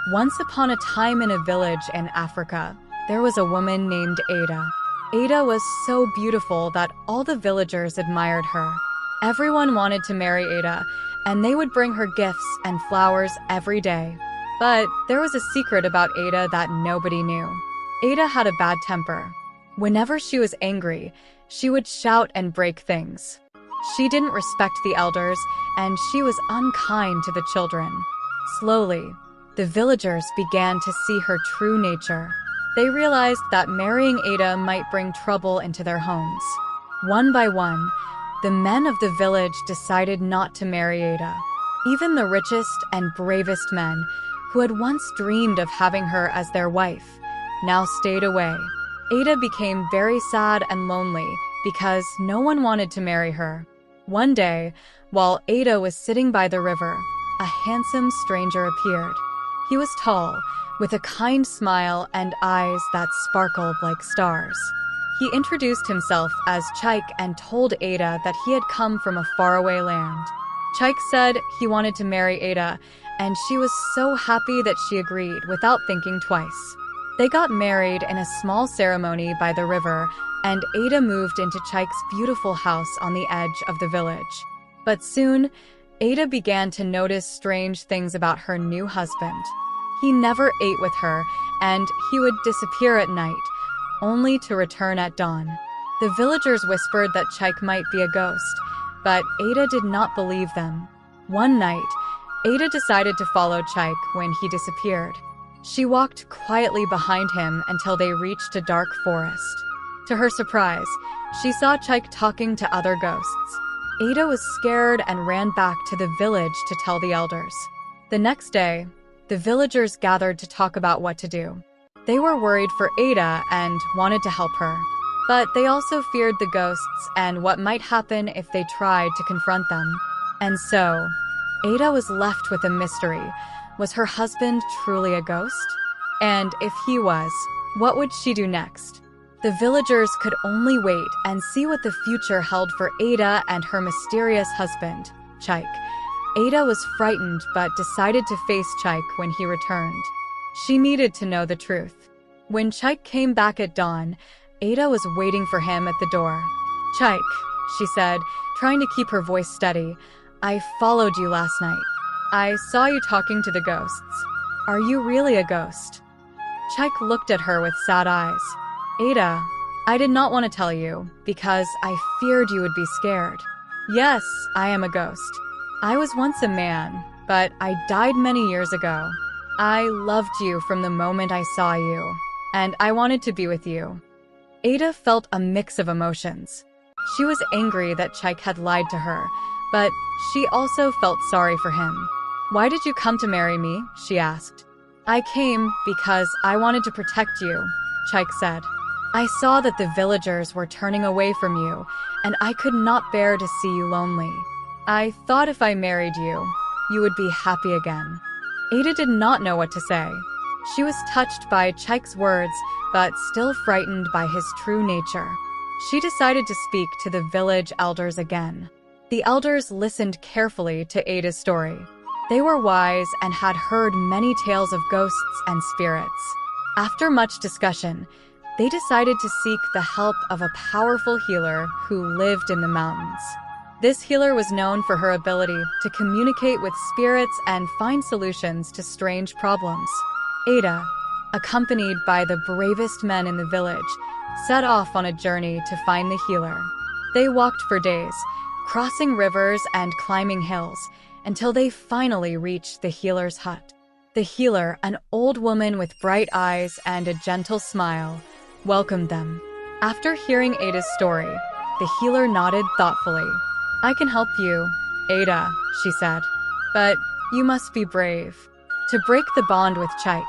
Once upon a time in a village in Africa, there was a woman named Ada. Ada was so beautiful that all the villagers admired her. Everyone wanted to marry Ada, and they would bring her gifts and flowers every day. But there was a secret about Ada that nobody knew. Ada had a bad temper. Whenever she was angry, she would shout and break things. She didn't respect the elders, and she was unkind to the children. Slowly, the villagers began to see her true nature. They realized that marrying Ada might bring trouble into their homes. One by one, the men of the village decided not to marry Ada. Even the richest and bravest men, who had once dreamed of having her as their wife, now stayed away. Ada became very sad and lonely because no one wanted to marry her. One day, while Ada was sitting by the river, a handsome stranger appeared. He was tall, with a kind smile and eyes that sparkled like stars. He introduced himself as Chaik and told Ada that he had come from a faraway land. Chaik said he wanted to marry Ada, and she was so happy that she agreed without thinking twice. They got married in a small ceremony by the river, and Ada moved into Chaik's beautiful house on the edge of the village. But soon, Ada began to notice strange things about her new husband. He never ate with her, and he would disappear at night, only to return at dawn. The villagers whispered that Chaik might be a ghost, but Ada did not believe them. One night, Ada decided to follow Chaik when he disappeared. She walked quietly behind him until they reached a dark forest. To her surprise, she saw Chaik talking to other ghosts. Ada was scared and ran back to the village to tell the elders. The next day, the villagers gathered to talk about what to do. They were worried for Ada and wanted to help her. But they also feared the ghosts and what might happen if they tried to confront them. And so, Ada was left with a mystery. Was her husband truly a ghost? And if he was, what would she do next? The villagers could only wait and see what the future held for Ada and her mysterious husband, Chaik. Ada was frightened but decided to face Chaik when he returned. She needed to know the truth. When Chaik came back at dawn, Ada was waiting for him at the door. "Chaik," she said, trying to keep her voice steady, "I followed you last night. I saw you talking to the ghosts. Are you really a ghost?" Chaik looked at her with sad eyes. "Ada, I did not want to tell you because I feared you would be scared. Yes, I am a ghost. I was once a man, but I died many years ago. I loved you from the moment I saw you, and I wanted to be with you." Ada felt a mix of emotions. She was angry that Chaik had lied to her, but she also felt sorry for him. "Why did you come to marry me?" she asked. "I came because I wanted to protect you," Chaik said. "I saw that the villagers were turning away from you, and I could not bear to see you lonely. I thought if I married you, you would be happy again." Ada did not know what to say. She was touched by Chaik's words, but still frightened by his true nature. She decided to speak to the village elders again. The elders listened carefully to Ada's story. They were wise and had heard many tales of ghosts and spirits. After much discussion, they decided to seek the help of a powerful healer who lived in the mountains. This healer was known for her ability to communicate with spirits and find solutions to strange problems. Ada, accompanied by the bravest men in the village, set off on a journey to find the healer. They walked for days, crossing rivers and climbing hills, until they finally reached the healer's hut. The healer, an old woman with bright eyes and a gentle smile, welcomed them. After hearing Ada's story, the healer nodded thoughtfully. "I can help you, Ada," she said. "But you must be brave. To break the bond with Chaik,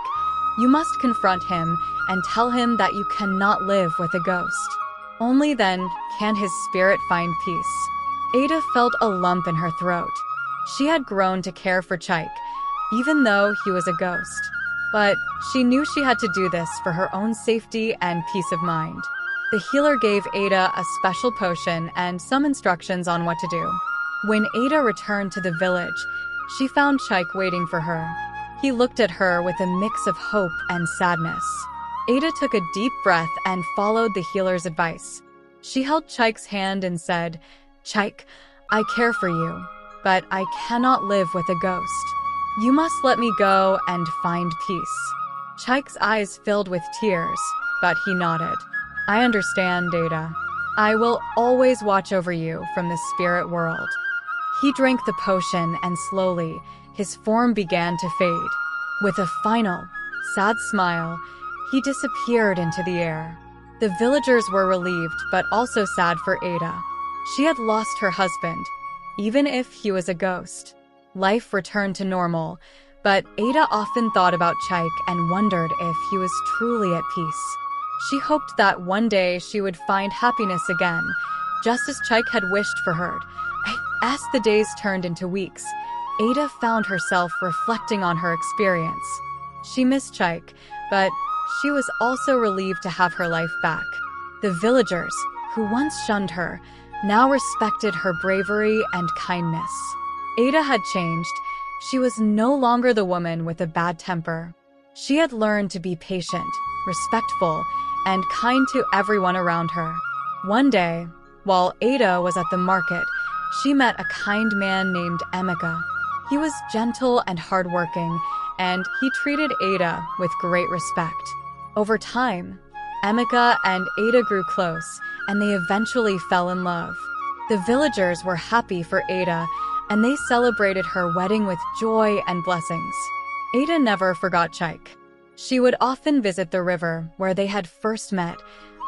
you must confront him and tell him that you cannot live with a ghost. Only then can his spirit find peace." Ada felt a lump in her throat. She had grown to care for Chaik, even though he was a ghost. But she knew she had to do this for her own safety and peace of mind. The healer gave Ada a special potion and some instructions on what to do. When Ada returned to the village, she found Chaik waiting for her. He looked at her with a mix of hope and sadness. Ada took a deep breath and followed the healer's advice. She held Chaik's hand and said, "Chaik, I care for you, but I cannot live with a ghost. You must let me go and find peace." Chaik's eyes filled with tears, but he nodded. "I understand, Ada. I will always watch over you from the spirit world." He drank the potion and slowly, his form began to fade. With a final, sad smile, he disappeared into the air. The villagers were relieved but also sad for Ada. She had lost her husband, even if he was a ghost. Life returned to normal, but Ada often thought about Chaik and wondered if he was truly at peace. She hoped that one day she would find happiness again, just as Chaik had wished for her. As the days turned into weeks, Ada found herself reflecting on her experience. She missed Chaik, but she was also relieved to have her life back. The villagers, who once shunned her, now respected her bravery and kindness. Ada had changed. She was no longer the woman with a bad temper. She had learned to be patient, respectful, and kind to everyone around her. One day, while Ada was at the market, she met a kind man named Emeka. He was gentle and hardworking, and he treated Ada with great respect. Over time, Emeka and Ada grew close, and they eventually fell in love. The villagers were happy for Ada, and they celebrated her wedding with joy and blessings. Ada never forgot Chaik. She would often visit the river where they had first met,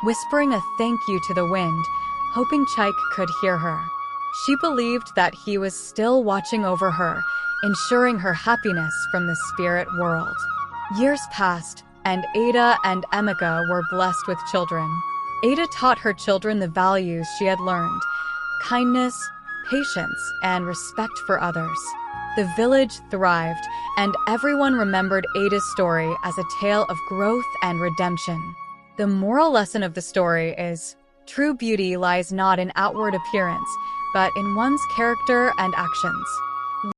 whispering a thank you to the wind, hoping Chaik could hear her. She believed that he was still watching over her, ensuring her happiness from the spirit world. Years passed, and Ada and Emeka were blessed with children. Ada taught her children the values she had learned: kindness, patience, and respect for others. The village thrived, and everyone remembered Ada's story as a tale of growth and redemption. The moral lesson of the story is, true beauty lies not in outward appearance, but in one's character and actions.